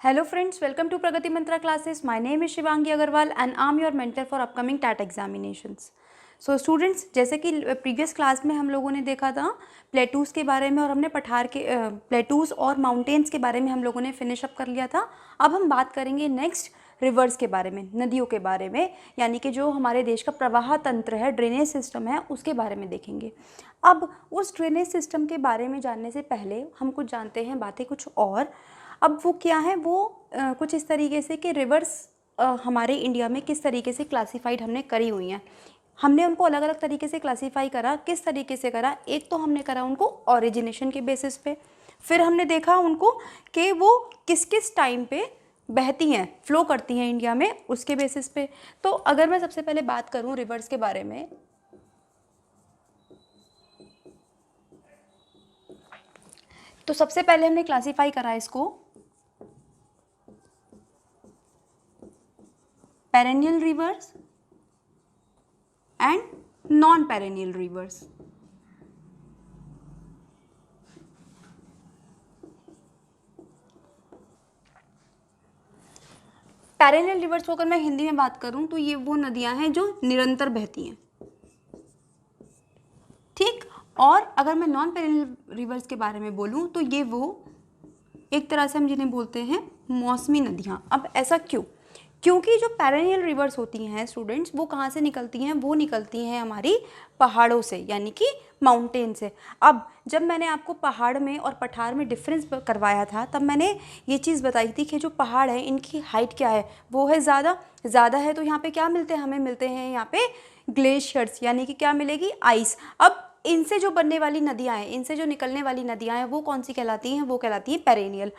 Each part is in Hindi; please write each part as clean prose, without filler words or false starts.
Hello friends, welcome to Pragati Mantra classes. My name is Shivangi Agarwal and I am your mentor for upcoming TAT examinations. So students, जैसे कि प्रीवियस क्लास में हम लोगों ने देखा था प्लेटूज़ के बारे में और हमने पठार के प्लेटूज़ और माउंटेन्स के बारे में हम लोगों ने फिनिश अप कर लिया था। अब हम बात करेंगे नेक्स्ट रिवर्स के बारे में, नदियों के बारे में, यानी कि जो हमारे देश का प्रवाह तंत्र है, ड्रेनेज सिस्टम है, उसके बारे में देखेंगे। अब उस ड्रेनेज सिस्टम के बारे में जानने से पहले हम कुछ जानते हैं बातें कुछ और। अब वो क्या है, वो कुछ इस तरीके से कि रिवर्स हमारे इंडिया में किस तरीके से क्लासिफाइड हमने करी हुई हैं। हमने उनको अलग अलग तरीके से क्लासीफाई करा। किस तरीके से करा? एक तो हमने करा उनको ओरिजिनेशन के बेसिस पे, फिर हमने देखा उनको कि वो किस किस टाइम पे बहती हैं, फ्लो करती हैं इंडिया में, उसके बेसिस पे। तो अगर मैं सबसे पहले बात करूं रिवर्स के बारे में, तो सबसे पहले हमने क्लासीफाई करा इसको perennial reverse and non perennial reverse. Perennial reverse को अगर मैं हिंदी में बात करूं तो ये वो नदियां हैं जो निरंतर बहती हैं, ठीक। और अगर मैं नॉन पेरेनियल रिवर्स के बारे में बोलूं तो ये वो एक तरह से हम जिन्हें बोलते हैं मौसमी नदियां। अब ऐसा क्यों? क्योंकि जो पेरेनियल रिवर्स होती हैं स्टूडेंट्स, वो कहाँ से निकलती हैं? वो निकलती हैं हमारी पहाड़ों से, यानी कि माउंटेन से। अब जब मैंने आपको पहाड़ में और पठार में डिफरेंस करवाया था, तब मैंने ये चीज़ बताई थी कि जो पहाड़ है इनकी हाइट क्या है, वो है ज़्यादा है। तो यहाँ पे क्या मिलते हैं हमें? मिलते हैं यहाँ पे ग्लेशियर्स, यानी कि क्या मिलेगी? आइस। अब इनसे जो बनने वाली नदियाँ हैं, इनसे जो निकलने वाली नदियाँ हैं, वो कौन सी कहलाती हैं? वो कहलाती हैं पेरेनियल।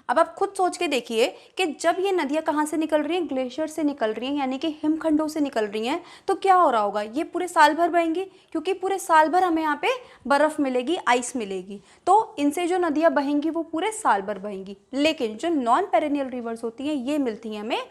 अब आप खुद सोच के देखिए कि जब ये नदियाँ कहाँ से निकल रही हैं? ग्लेशियर से निकल रही हैं, यानी कि हिमखंडों से निकल रही हैं। तो क्या हो रहा होगा? ये पूरे साल भर बहेंगी, क्योंकि पूरे साल भर हमें यहाँ पे बर्फ़ मिलेगी, आइस मिलेगी। तो इनसे जो नदियाँ बहेंगी वो पूरे साल भर बहेंगी। लेकिन जो नॉन पेरेनियल रिवर्स होती हैं ये मिलती हैं हमें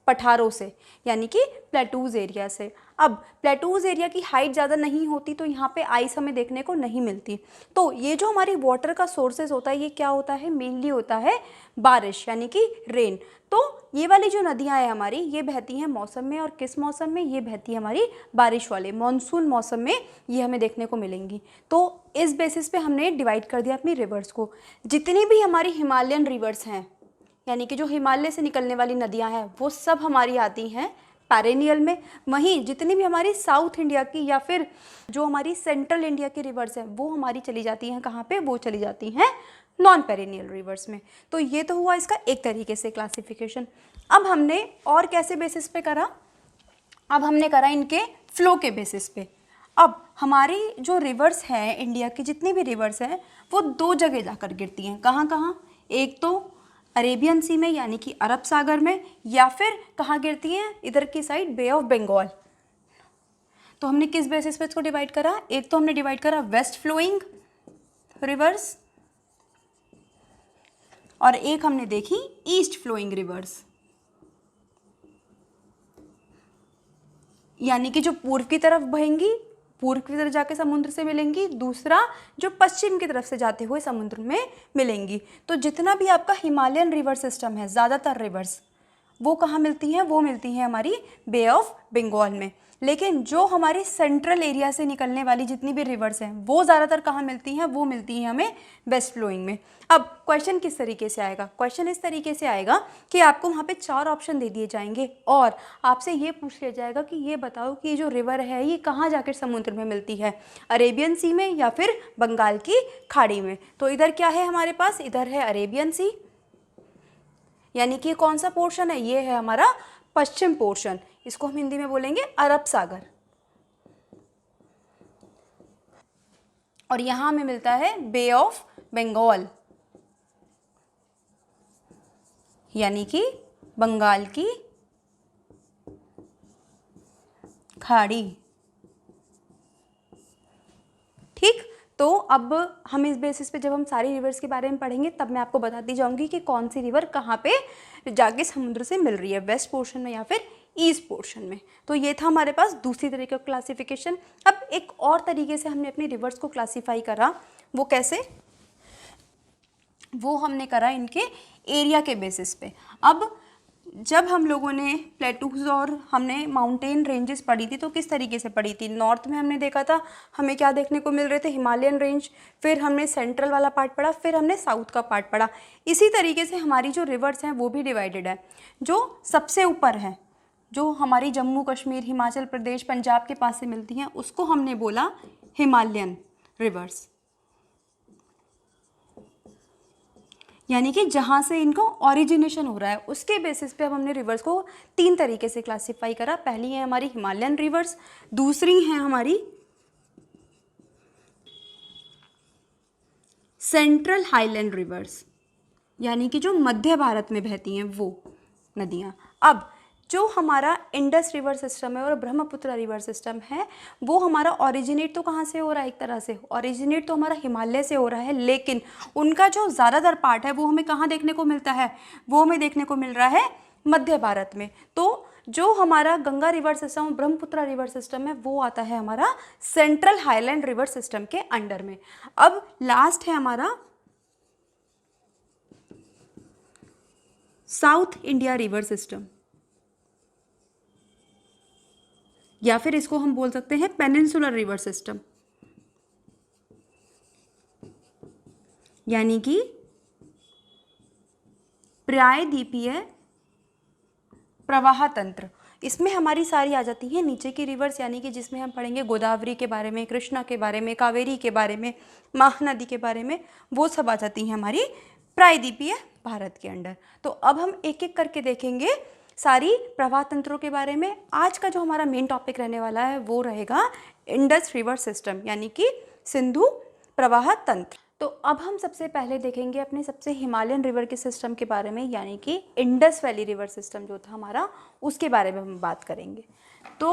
पठारों से, यानी कि प्लेटूज़ एरिया से। अब प्लेटूज़ एरिया की हाइट ज़्यादा नहीं होती, तो यहाँ पे आइस हमें देखने को नहीं मिलती। तो ये जो हमारी वाटर का सोर्सेज होता है, ये क्या होता है? मेनली होता है बारिश, यानी कि रेन। तो ये वाली जो नदियाँ हैं हमारी, ये बहती हैं मौसम में। और किस मौसम में? ये बहती है हमारी बारिश वाले मॉनसून मौसम में, ये हमें देखने को मिलेंगी। तो इस बेसिस पे हमने डिवाइड कर दिया अपनी रिवर्स को। जितनी भी हमारी हिमालयन रिवर्स हैं, यानी कि जो हिमालय से निकलने वाली नदियां हैं, वो सब हमारी आती हैं पेरेनियल में। वहीं जितनी भी हमारी साउथ इंडिया की या फिर जो हमारी सेंट्रल इंडिया की रिवर्स हैं, वो हमारी चली जाती हैं कहाँ पे? वो चली जाती हैं नॉन पेरेनियल रिवर्स में। तो ये तो हुआ इसका एक तरीके से क्लासिफिकेशन। अब हमने और कैसे बेसिस पे करा? अब हमने करा इनके फ्लो के बेसिस पे। अब हमारी जो रिवर्स हैं, इंडिया की जितनी भी रिवर्स हैं, वो दो जगह जाकर गिरती हैं। कहाँ कहाँ? एक तो अरेबियन सी में, यानी कि अरब सागर में, या फिर कहाँ गिरती हैं? इधर की साइड, बे ऑफ बंगाल। तो हमने किस बेसिस पे इसको डिवाइड करा? एक तो हमने डिवाइड करा वेस्ट फ्लोइंग रिवर्स, और एक हमने देखी ईस्ट फ्लोइंग रिवर्स, यानी कि जो पूर्व की तरफ बहेंगी, पूर्व की तरफ जाके समुद्र से मिलेंगी, दूसरा जो पश्चिम की तरफ से जाते हुए समुद्र में मिलेंगी। तो जितना भी आपका हिमालयन रिवर सिस्टम है, ज़्यादातर रिवर्स वो कहाँ मिलती हैं? वो मिलती हैं हमारी बे ऑफ बंगाल में। लेकिन जो हमारे सेंट्रल एरिया से निकलने वाली जितनी भी रिवर्स हैं, वो ज़्यादातर कहाँ मिलती हैं? वो मिलती हैं हमें वेस्ट फ्लोइंग में। अब क्वेश्चन किस तरीके से आएगा? क्वेश्चन इस तरीके से आएगा कि आपको वहाँ पे 4 ऑप्शन दे दिए जाएंगे और आपसे ये पूछ लिया जाएगा कि ये बताओ कि ये जो रिवर है ये कहाँ जाकर समुद्र में मिलती है? अरेबियन सी में या फिर बंगाल की खाड़ी में? तो इधर क्या है हमारे पास? इधर है अरेबियन सी, यानी कि कौन सा पोर्शन है? ये है हमारा पश्चिम पोर्शन। इसको हम हिंदी में बोलेंगे अरब सागर। और यहां हमें मिलता है बे ऑफ बंगाल, यानी कि बंगाल की खाड़ी, ठीक। तो अब हम इस बेसिस पे जब हम सारी रिवर्स के बारे में पढ़ेंगे, तब मैं आपको बताती जाऊंगी कि कौन सी रिवर कहाँ पे जाके समुद्र से मिल रही है, वेस्ट पोर्शन में या फिर ईस्ट पोर्शन में। तो ये था हमारे पास दूसरी तरीके का क्लासिफिकेशन। अब एक और तरीके से हमने अपनी रिवर्स को क्लासीफाई करा। वो कैसे? वो हमने करा इनके एरिया के बेसिस पे। अब जब हम लोगों ने प्लेटूज और हमने माउंटेन रेंजेस पढ़ी थी तो किस तरीके से पढ़ी थी, नॉर्थ में हमने देखा था हमें क्या देखने को मिल रहे थे, हिमालयन रेंज, फिर हमने सेंट्रल वाला पार्ट पढ़ा, फिर हमने साउथ का पार्ट पढ़ा। इसी तरीके से हमारी जो रिवर्स हैं वो भी डिवाइडेड है। जो सबसे ऊपर है, जो हमारी जम्मू कश्मीर, हिमाचल प्रदेश, पंजाब के पास से मिलती हैं, उसको हमने बोला हिमालयन रिवर्स, यानी कि जहाँ से इनका ओरिजिनेशन हो रहा है उसके बेसिस पे अब हमने रिवर्स को 3 तरीके से क्लासिफाई करा। पहली है हमारी हिमालयन रिवर्स, दूसरी है हमारी सेंट्रल हाईलैंड रिवर्स, यानी कि जो मध्य भारत में बहती हैं वो नदियाँ। अब जो हमारा इंडस रिवर सिस्टम है और ब्रह्मपुत्र रिवर सिस्टम है, वो हमारा ओरिजिनेट तो कहाँ से हो रहा है, एक तरह से ओरिजिनेट तो हमारा हिमालय से हो रहा है, लेकिन उनका जो ज़्यादातर पार्ट है वो हमें कहाँ देखने को मिलता है, वो हमें देखने को मिल रहा है मध्य भारत में। तो जो हमारा Ganga river system, Brahmaputra river system है, वो आता है हमारा सेंट्रल हाईलैंड रिवर सिस्टम के अंडर में। अब लास्ट है हमारा साउथ इंडिया रिवर सिस्टम, या फिर इसको हम बोल सकते हैं पेनिनसुलर रिवर सिस्टम, यानी कि प्रायद्वीपीय प्रवाह तंत्र। इसमें हमारी सारी आ जाती हैं नीचे की रिवर्स, यानी कि जिसमें हम पढ़ेंगे गोदावरी के बारे में, कृष्णा के बारे में, कावेरी के बारे में, महानदी के बारे में, वो सब आ जाती हैं हमारी प्रायद्वीपीय भारत के अंडर। तो अब हम एक एक करके देखेंगे सारी प्रवाह तंत्रों के बारे में। आज का जो हमारा मेन टॉपिक रहने वाला है वो रहेगा इंडस रिवर सिस्टम, यानी कि सिंधु प्रवाह तंत्र। तो अब हम सबसे पहले देखेंगे अपने सबसे हिमालयन रिवर के सिस्टम के बारे में, यानी कि इंडस वैली रिवर सिस्टम जो था हमारा, उसके बारे में हम बात करेंगे। तो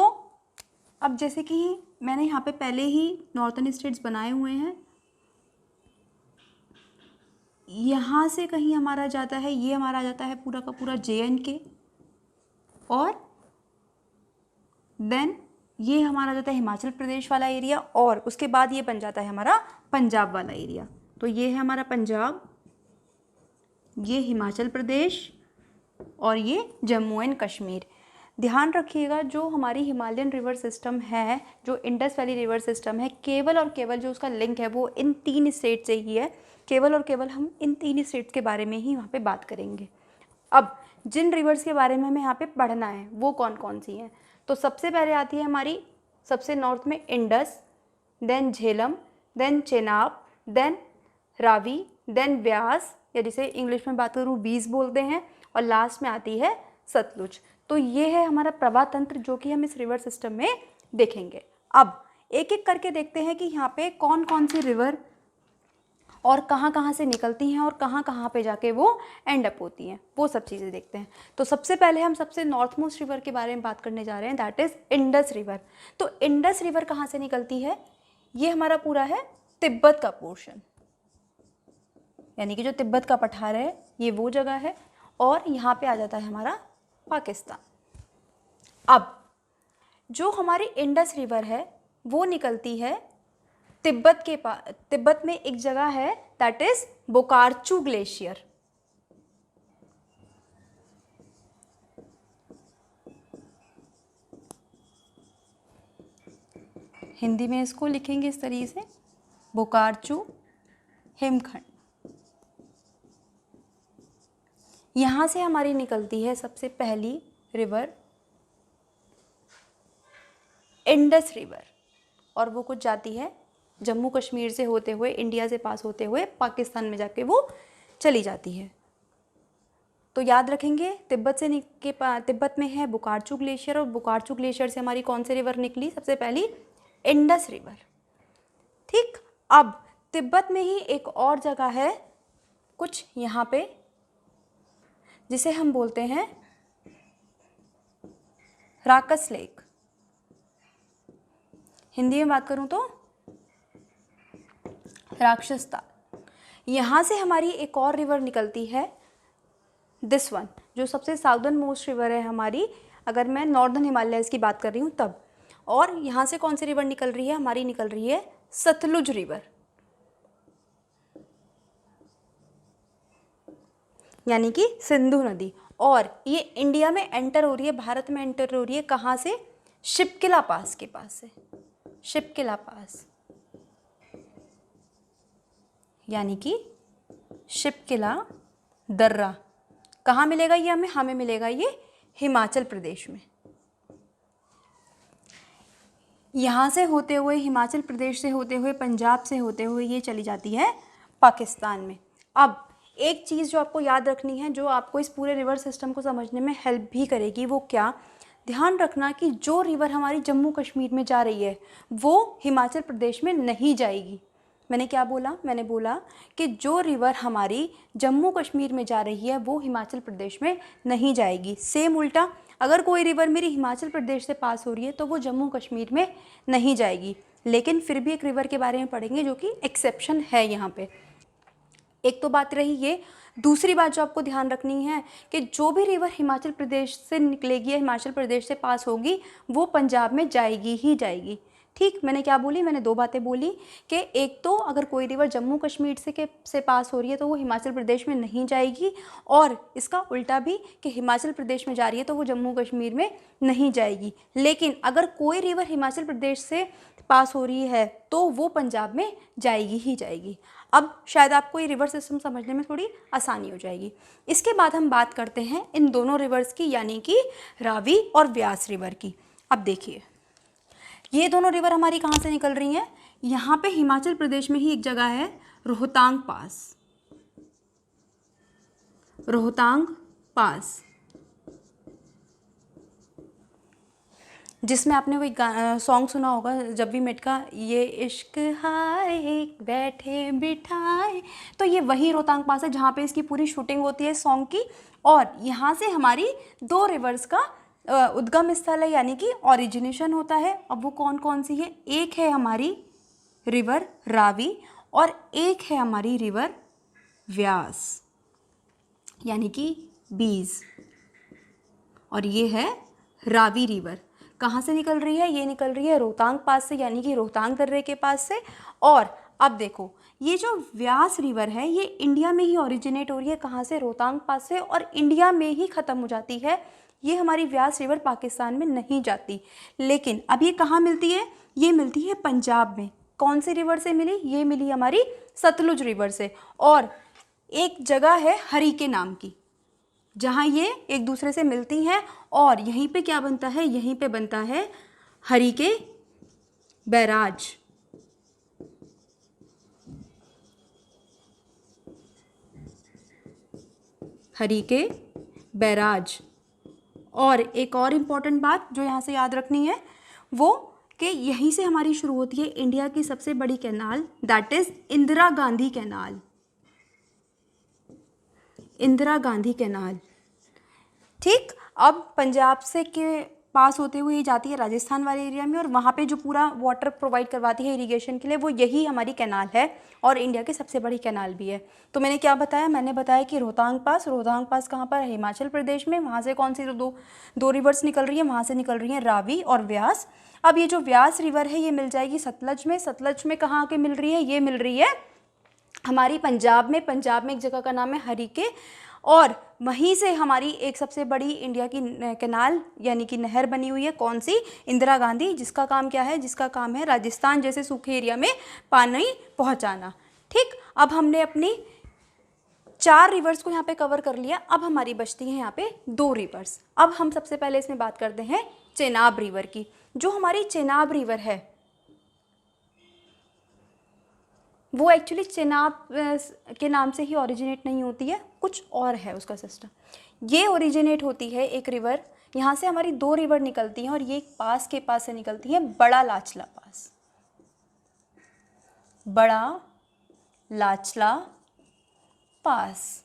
अब जैसे कि मैंने यहाँ पे पहले ही नॉर्थन स्टेट्स बनाए हुए हैं, यहाँ से कहीं हमारा जाता है, ये हमारा आ जाता है पूरा का पूरा JNK, और देन ये हमारा जाता है हिमाचल प्रदेश वाला एरिया, और उसके बाद ये बन जाता है हमारा पंजाब वाला एरिया। तो ये है हमारा पंजाब, ये हिमाचल प्रदेश, और ये जम्मू एंड कश्मीर। ध्यान रखिएगा जो हमारी हिमालयन रिवर सिस्टम है, जो इंडस वैली रिवर सिस्टम है, केवल और केवल जो उसका लिंक है वो इन 3 स्टेट से ही है। केवल और केवल हम इन 3 स्टेट्स के बारे में ही वहाँ पे बात करेंगे। अब जिन रिवर्स के बारे में हमें यहाँ पे पढ़ना है वो कौन कौन सी हैं, तो सबसे पहले आती है हमारी सबसे नॉर्थ में Indus, then Jhelum, then Chenab, then Ravi, then Beas, या जिसे इंग्लिश में बात करूँ बीस बोलते हैं, और लास्ट में आती है सतलुज। तो ये है हमारा प्रवाह तंत्र जो कि हम इस रिवर सिस्टम में देखेंगे। अब एक एक करके देखते हैं कि यहाँ पे कौन कौन सी रिवर और कहाँ कहाँ से निकलती हैं और कहाँ कहाँ पे जाके वो एंड अप होती हैं, वो सब चीज़ें देखते हैं। तो सबसे पहले हम सबसे नॉर्थ मोस्ट रिवर के बारे में बात करने जा रहे हैं, दैट इज़ इंडस रिवर। तो इंडस रिवर कहाँ से निकलती है, ये हमारा पूरा है तिब्बत का पोर्शन, यानी कि जो तिब्बत का पठार है ये वो जगह है, और यहाँ पे आ जाता है हमारा पाकिस्तान। अब जो हमारी इंडस रिवर है वो निकलती है तिब्बत में एक जगह है, दैट इज बोकारचू ग्लेशियर। हिंदी में इसको लिखेंगे इस तरीके से, बोकारचू हिमखंड। यहाँ से हमारी निकलती है सबसे पहली रिवर इंडस रिवर, और वो कुछ जाती है जम्मू कश्मीर से होते हुए, इंडिया से पास होते हुए पाकिस्तान में जाके वो चली जाती है। तो याद रखेंगे तिब्बत में है बोकारचू ग्लेशियर, और बोकारचू ग्लेशियर से हमारी कौन सी रिवर निकली, सबसे पहली इंडस रिवर। ठीक, अब तिब्बत में ही एक और जगह है कुछ यहाँ पे, जिसे हम बोलते हैं राकस लेक। हिंदी में बात करूँ तो राक्षस ताल। यहाँ से हमारी एक और रिवर निकलती है, दिस वन, जो सबसे साउदर्न मोस्ट रिवर है हमारी, अगर मैं नॉर्दर्न हिमालयस की बात कर रही हूँ तब। और यहाँ से कौन सी रिवर निकल रही है, हमारी निकल रही है सतलुज रिवर। यानी कि सिंधु नदी। और ये इंडिया में एंटर हो रही है, भारत में एंटर हो रही है कहाँ से? शिपकिला पास के पास से, शिपकिला पास, यानी कि शिपकिला दर्रा। कहाँ मिलेगा ये हमें? हमें मिलेगा ये हिमाचल प्रदेश में। यहाँ से होते हुए, हिमाचल प्रदेश से होते हुए, पंजाब से होते हुए ये चली जाती है पाकिस्तान में। अब एक चीज़ जो आपको याद रखनी है, जो आपको इस पूरे रिवर सिस्टम को समझने में हेल्प भी करेगी, वो क्या? ध्यान रखना कि जो रिवर हमारी जम्मू कश्मीर में जा रही है वो हिमाचल प्रदेश में नहीं जाएगी। मैंने क्या बोला? मैंने बोला कि जो रिवर हमारी जम्मू कश्मीर में जा रही है वो हिमाचल प्रदेश में नहीं जाएगी। सेम उल्टा, अगर कोई रिवर मेरी हिमाचल प्रदेश से पास हो रही है तो वो जम्मू कश्मीर में नहीं जाएगी। लेकिन फिर भी एक रिवर के बारे में पढ़ेंगे जो कि एक्सेप्शन है यहाँ पे। एक तो बात रही ये। दूसरी बात जो आपको ध्यान रखनी है कि जो भी रिवर हिमाचल प्रदेश से निकलेगी या हिमाचल प्रदेश से पास होगी वो पंजाब में जाएगी ही जाएगी। ठीक, मैंने क्या बोली? मैंने दो बातें बोली कि एक तो अगर कोई रिवर जम्मू कश्मीर से पास हो रही है तो वो हिमाचल प्रदेश में नहीं जाएगी, और इसका उल्टा भी कि हिमाचल प्रदेश में जा रही है तो वो जम्मू कश्मीर में नहीं जाएगी। लेकिन अगर कोई रिवर हिमाचल प्रदेश से पास हो रही है तो वो पंजाब में जाएगी ही जाएगी। अब शायद आपको ये रिवर सिस्टम समझने में थोड़ी आसानी हो जाएगी। इसके बाद हम बात करते हैं इन दोनों रिवर्स की, यानी कि रावी और व्यास रिवर की। अब देखिए, ये दोनों रिवर हमारी कहाँ से निकल रही हैं? यहाँ पे हिमाचल प्रदेश में ही एक जगह है रोहतांग पास, रोहतांग पास, जिसमें आपने वो एक सॉन्ग सुना होगा जब वी मेट का, ये इश्क हाय बैठे बिठाए। तो ये वही रोहतांग पास है जहाँ पे इसकी पूरी शूटिंग होती है सॉन्ग की। और यहाँ से हमारी दो रिवर्स का उद्गम स्थल है, यानी कि ओरिजिनेशन होता है। अब वो कौन कौन सी है? एक है हमारी रिवर रावी और एक है हमारी रिवर व्यास, यानी कि बीज। और ये है रावी रिवर। कहाँ से निकल रही है? ये निकल रही है रोहतांग पास से, यानी कि रोहतांग दर्रे के पास से। और अब देखो, ये जो व्यास रिवर है ये इंडिया में ही ओरिजिनेट हो रही है। कहाँ से? रोहतांग पास से, और इंडिया में ही ख़त्म हो जाती है। ये हमारी व्यास रिवर पाकिस्तान में नहीं जाती। लेकिन अब ये कहाँ मिलती है? ये मिलती है पंजाब में। कौन सी रिवर से मिली? ये मिली हमारी सतलुज रिवर से। और एक जगह है हरिके नाम की जहाँ ये एक दूसरे से मिलती हैं, और यहीं पे क्या बनता है? यहीं पे बनता है हरिके बैराज। हरिके बैराज। और एक और इम्पॉर्टेंट बात जो यहाँ से याद रखनी है वो कि यहीं से हमारी शुरू होती है इंडिया की सबसे बड़ी canal, that is Indira Gandhi canal. Indira Gandhi canal. ठीक, अब पंजाब से के पास होते हुए ये जाती है राजस्थान वाले एरिया में, और वहाँ पे जो पूरा वाटर प्रोवाइड करवाती है इरिगेशन के लिए वो यही हमारी कैनाल है, और इंडिया की सबसे बड़ी कैनाल भी है। तो मैंने क्या बताया? मैंने बताया कि रोहतांग पास कहाँ पर है? हिमाचल प्रदेश में। वहाँ से कौन सी दो रिवर्स निकल रही है? वहाँ से निकल रही हैं रावी और व्यास। अब ये जो व्यास रिवर है ये मिल जाएगी सतलज में। सतलज में कहाँ आके मिल रही है? ये मिल रही है हमारी पंजाब में। पंजाब में एक जगह का नाम है हरिके, और वहीं से हमारी एक सबसे बड़ी इंडिया की कैनाल यानी कि नहर बनी हुई है। कौन सी? इंदिरा गांधी, जिसका काम क्या है? जिसका काम है राजस्थान जैसे सूखे एरिया में पानी पहुंचाना। ठीक, अब हमने अपनी 4 रिवर्स को यहाँ पे कवर कर लिया। अब हमारी बचती हैं यहाँ पे 2 रिवर्स। अब हम सबसे पहले इसमें बात करते हैं चेनाब रिवर की। जो हमारी चेनाब रिवर है वो एक्चुअली चेनाब के नाम से ही ओरिजिनेट नहीं होती है, कुछ और है उसका सिस्टम। ये ओरिजिनेट होती है एक रिवर, यहाँ से हमारी 2 रिवर निकलती हैं, और ये एक पास के पास से निकलती है, बड़ा लाचला पास। बड़ा लाचला पास,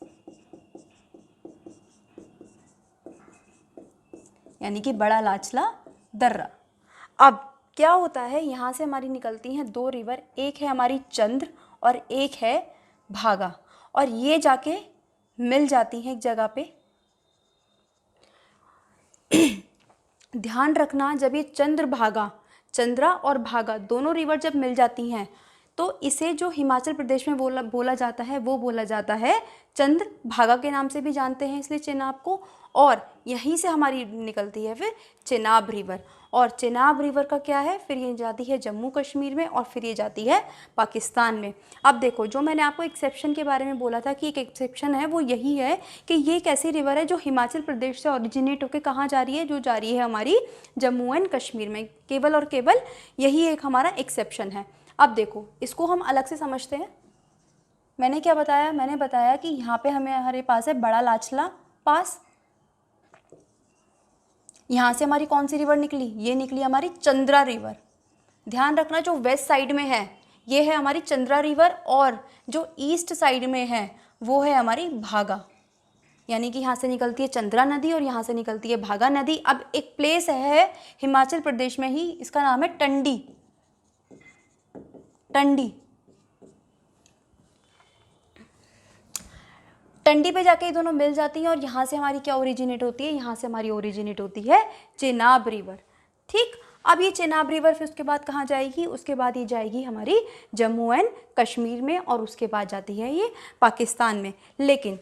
यानी कि बड़ा लाचला दर्रा। अब क्या होता है? यहाँ से हमारी निकलती हैं 2 रिवर, एक है हमारी चंद्र और एक है भागा, और ये जाके मिल जाती हैं एक जगह पे। ध्यान रखना, जब ये चंद्रा और भागा दोनों रिवर जब मिल जाती हैं तो इसे जो हिमाचल प्रदेश में बोला जाता है वो बोला जाता है चंद्रभागा के नाम से भी जानते हैं इसलिए चेनाब को। और यहीं से हमारी निकलती है फिर चेनाब रिवर, और चेनाब रिवर का क्या है, फिर ये जाती है जम्मू कश्मीर में और फिर ये जाती है पाकिस्तान में। अब देखो, जो मैंने आपको एक्सेप्शन के बारे में बोला था कि एक एक्सेप्शन है, वो यही है कि ये एक ऐसी रिवर है जो हिमाचल प्रदेश से ओरिजिनेट होकर कहाँ जा रही है, जो जा रही है हमारी जम्मू एंड कश्मीर में। केवल और केवल यही एक हमारा एक्सेप्शन है। अब देखो, इसको हम अलग से समझते हैं। मैंने क्या बताया, मैंने बताया कि यहाँ पे हमारे पास है बड़ा लाचला पास। यहाँ से हमारी कौन सी रिवर निकली, ये निकली हमारी चंद्रा रिवर। ध्यान रखना, जो वेस्ट साइड में है ये है हमारी चंद्रा रिवर, और जो ईस्ट साइड में है वो है हमारी भागा। यानी कि यहाँ से निकलती है चंद्रा नदी और यहाँ से निकलती है भागा नदी। अब एक प्लेस है हिमाचल प्रदेश में ही, इसका नाम है टंडी। टंडी पे जाके ये दोनों मिल जाती हैं और यहाँ से हमारी क्या ओरिजिनेट होती है, यहाँ से हमारी ओरिजिनेट होती है चेनाब रिवर। ठीक, अब ये चेनाब रिवर फिर उसके बाद कहाँ जाएगी, उसके बाद ये जाएगी हमारी जम्मू एंड कश्मीर में और उसके बाद जाती है ये पाकिस्तान में। लेकिन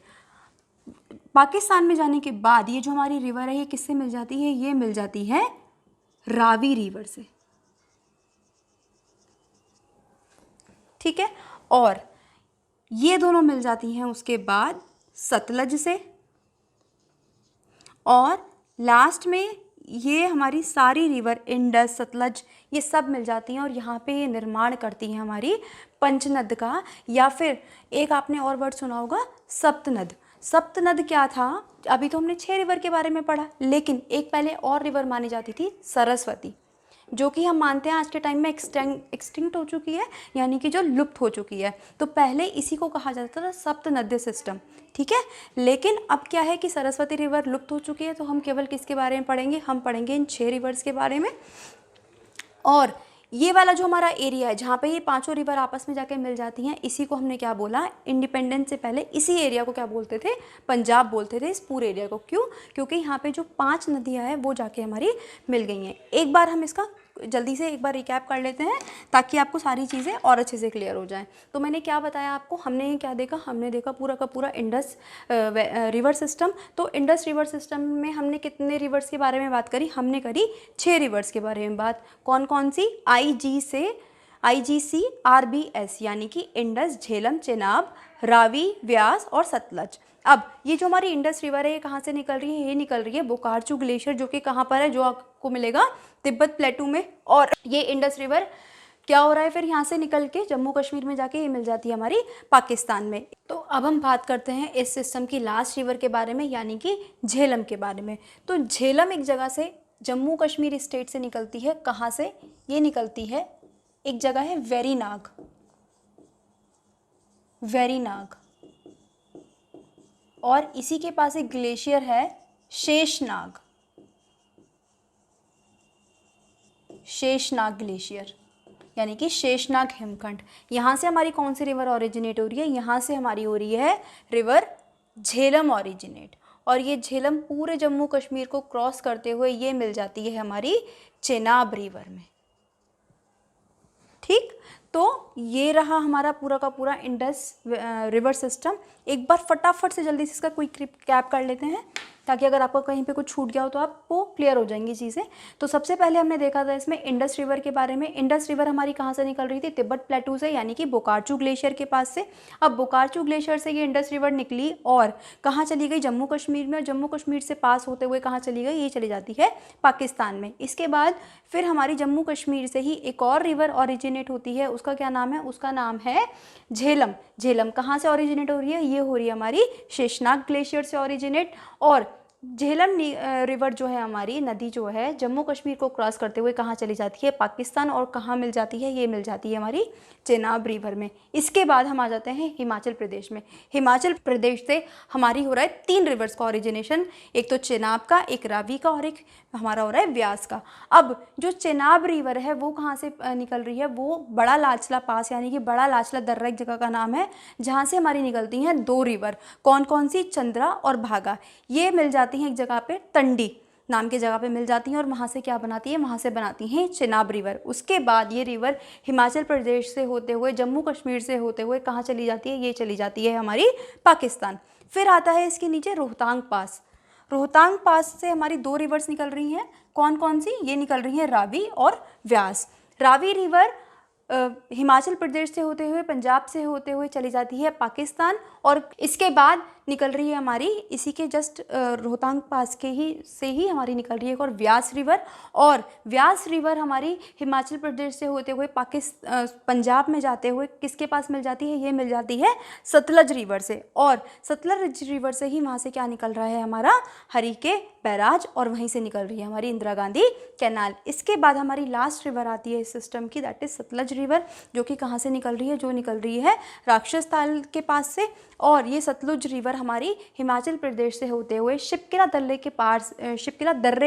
पाकिस्तान में जाने के बाद ये जो हमारी रिवर है ये किससे मिल जाती है, ये मिल जाती है रावी रिवर से। ठीक है, और ये दोनों मिल जाती हैं उसके बाद सतलज से, और लास्ट में ये हमारी सारी रिवर इंडस, सतलज, ये सब मिल जाती हैं और यहाँ पे ये निर्माण करती हैं हमारी पंचनद का, या फिर एक आपने और वर्ड सुना होगा सप्तनद। सप्तनद क्या था, अभी तो हमने 6 रिवर के बारे में पढ़ा, लेकिन एक पहले और रिवर मानी जाती थी सरस्वती, जो कि हम मानते हैं आज के टाइम में एक्सटिंक्ट हो चुकी है, यानी कि जो लुप्त हो चुकी है। तो पहले इसी को कहा जाता था सप्त नद्य सिस्टम। ठीक है, लेकिन अब क्या है कि सरस्वती रिवर लुप्त हो चुकी है, तो हम केवल किसके बारे में पढ़ेंगे, हम पढ़ेंगे इन 6 रिवर्स के बारे में। और ये वाला जो हमारा एरिया है जहाँ पे ये 5 रिवर आपस में जाके मिल जाती हैं, इसी को हमने क्या बोला, इंडिपेंडेंस से पहले इसी एरिया को क्या बोलते थे, पंजाब बोलते थे इस पूरे एरिया को। क्यों, क्योंकि यहाँ पे जो 5 नदियाँ हैं वो जाके हमारी मिल गई हैं। एक बार हम इसका जल्दी से एक बार रिकैप कर लेते हैं ताकि आपको सारी चीज़ें और अच्छे से क्लियर हो जाएं। तो मैंने क्या बताया आपको, हमने क्या देखा, हमने देखा पूरा का पूरा इंडस रिवर सिस्टम। तो इंडस रिवर सिस्टम में हमने कितने रिवर्स के बारे में बात करी, हमने करी 6 रिवर्स के बारे में बात। कौन कौन सी, IGC RBS, यानी कि इंडस, झेलम, चेनाब, रावी, व्यास और सतलज। अब ये जो हमारी इंडस रिवर है ये कहाँ से निकल रही है, ये निकल रही है बोकार्चू ग्लेशियर, जो कि कहाँ पर है, जो आपको मिलेगा तिब्बत प्लेटू में। और ये इंडस रिवर क्या हो रहा है, फिर यहाँ से निकल के जम्मू कश्मीर में जाके ये मिल जाती है हमारी पाकिस्तान में। तो अब हम बात करते हैं इस सिस्टम की लास्ट रिवर के बारे में, यानी कि झेलम के बारे में। तो झेलम एक जगह से जम्मू कश्मीर स्टेट से निकलती है, कहाँ से, ये निकलती है, एक जगह है वेरीनाग, और इसी के पास एक ग्लेशियर है शेषनाग ग्लेशियर, यानी कि शेषनाग हिमखंड। यहाँ से हमारी कौन सी रिवर ओरिजिनेट हो रही है, यहाँ से हमारी हो रही है रिवर झेलम ओरिजिनेट, और ये झेलम पूरे जम्मू कश्मीर को क्रॉस करते हुए ये मिल जाती है हमारी चेनाब रिवर में। ठीक, तो ये रहा हमारा पूरा का पूरा इंडस रिवर सिस्टम। एक बार फटाफट से जल्दी से इसका क्विक रिकैप कर लेते हैं ताकि अगर आपको कहीं पे कुछ छूट गया हो तो आपको क्लियर हो जाएंगी चीज़ें। तो सबसे पहले हमने देखा था इसमें इंडस रिवर के बारे में। इंडस रिवर हमारी कहाँ से निकल रही थी, तिब्बत प्लेटू से, यानी कि बोकार्चू ग्लेशियर के पास से। अब बोकार्चू ग्लेशियर से ये इंडस रिवर निकली और कहाँ चली गई, जम्मू कश्मीर में, और जम्मू कश्मीर से पास होते हुए कहाँ चली गई, ये चली जाती है पाकिस्तान में। इसके बाद फिर हमारी जम्मू कश्मीर से ही एक और रिवर ओरिजिनेट होती है, उसका क्या नाम है, उसका नाम है झेलम। झेलम कहाँ से ओरिजिनेट हो रही है, ये हो रही है हमारी शेषनाग ग्लेशियर से ओरिजिनेट। और झेलम रिवर जो है, हमारी नदी जो है, जम्मू कश्मीर को क्रॉस करते हुए कहाँ चली जाती है, पाकिस्तान, और कहाँ मिल जाती है, ये मिल जाती है हमारी चेनाब रिवर में। इसके बाद हम आ जाते हैं हिमाचल प्रदेश में। हिमाचल प्रदेश से हमारी हो रहा है 3 रिवर्स का ओरिजिनेशन, एक तो चेनाब का, एक रावी का, और एक हमारा हो रहा है व्यास का। अब जो चेनाब रिवर है वो कहाँ से निकल रही है, वो बड़ा लाचला पास, यानी कि बड़ा लाचला दर्रा एक जगह का नाम है, जहाँ से हमारी निकलती हैं 2 रिवर। कौन कौन सी, चंद्रा और भागा। ये मिल जाती हैं एक जगह पे टंडी, नाम की जगह पे मिल जाती हैं और वहाँ से क्या बनाती है, वहाँ से बनाती हैं चेनाब रिवर। उसके बाद ये रिवर हिमाचल प्रदेश से होते हुए, जम्मू कश्मीर से होते हुए कहाँ चली जाती है, ये चली जाती है हमारी पाकिस्तान। फिर आता है इसके नीचे रोहतांग पास। रोहतांग पास से हमारी 2 रिवर्स निकल रही हैं। कौन कौन सी? ये निकल रही हैं रावी और व्यास। रावी रिवर हिमाचल प्रदेश से होते हुए, पंजाब से होते हुए चली जाती है पाकिस्तान, और इसके बाद निकल रही है हमारी इसी के जस्ट रोहतांग पास के ही से ही हमारी निकल रही है एक और व्यास रिवर। और व्यास रिवर हमारी हिमाचल प्रदेश से होते हुए पंजाब में जाते हुए किसके पास मिल जाती है, ये मिल जाती है सतलज रिवर से। और सतलज रिवर से ही वहाँ से क्या निकल रहा है, हमारा हरीके बैराज, और वहीं से निकल रही है हमारी इंदिरा गांधी कैनाल। इसके बाद हमारी लास्ट रिवर आती है इस सिस्टम की, दैट इज सतलज रिवर, जो कि कहाँ से निकल रही है, जो निकल रही है राक्षस ताल के पास से। और ये सतलुज रिवर हमारी हिमाचल प्रदेश से होते हुए शिपकिला दर्रे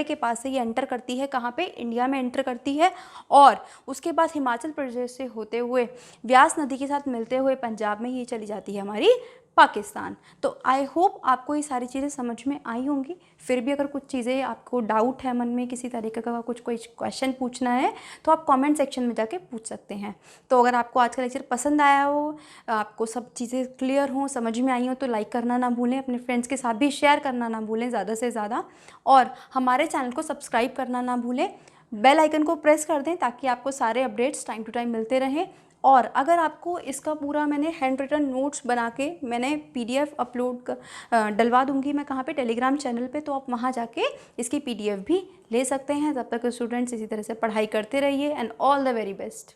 के पास से ये एंटर करती है, कहाँ पे, इंडिया में एंटर करती है। और उसके बाद हिमाचल प्रदेश से होते हुए व्यास नदी के साथ मिलते हुए पंजाब में ये चली जाती है हमारी पाकिस्तान। तो आई होप आपको ये सारी चीज़ें समझ में आई होंगी। फिर भी अगर कुछ चीज़ें आपको डाउट है मन में, किसी तरीके का कोई क्वेश्चन पूछना है, तो आप कमेंट सेक्शन में जाके पूछ सकते हैं। तो अगर आपको आज का लेक्चर पसंद आया हो, आपको सब चीज़ें क्लियर हो, समझ में आई हो, तो लाइक करना ना भूलें, अपने फ्रेंड्स के साथ भी शेयर करना ना भूलें ज़्यादा से ज़्यादा, और हमारे चैनल को सब्सक्राइब करना ना भूलें। बेल आइकन को प्रेस कर दें ताकि आपको सारे अपडेट्स टाइम टू टाइम मिलते रहें। और अगर आपको इसका पूरा मैंने हैंड रिटन नोट्स बना के मैंने PDF अपलोड डलवा दूंगी मैं कहाँ पे, टेलीग्राम चैनल पे, तो आप वहाँ जाके इसकी PDF भी ले सकते हैं। तब तक स्टूडेंट्स इसी तरह से पढ़ाई करते रहिए, and all the very best.